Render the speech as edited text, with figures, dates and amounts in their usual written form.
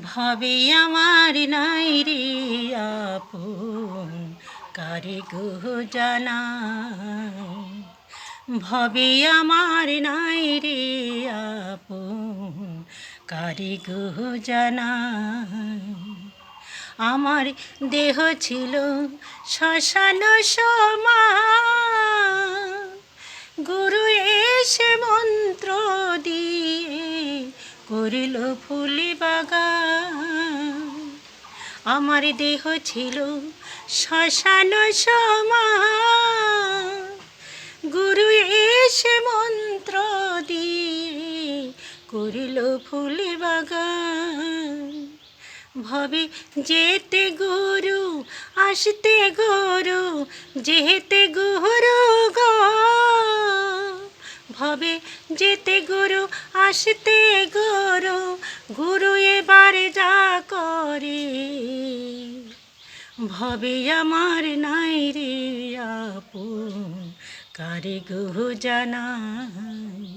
ভবে আমার নাই রে আপন, কারে গো জানাই। ভবে আমার নাই রে আপন, কারে গো জানাই। আমার দেহ ছিল শ্মশান সমান, গুরু এসে মন্ত্র দিয়ে করিল ফুলি বাগান। আমার দেহ ছিল শ্মশান সমান, গুরু এসে মন্ত্র দিয়ে করিল ফুলি বাগান। ভবে যেতে গুরু আসতে গুরু, যেতে গুরু গো। ভবে যেতে গুরু আসতে গুরু, গুরু এবার যা করে। ভবে আমার নাই রে আপন, কারে গো জানাই।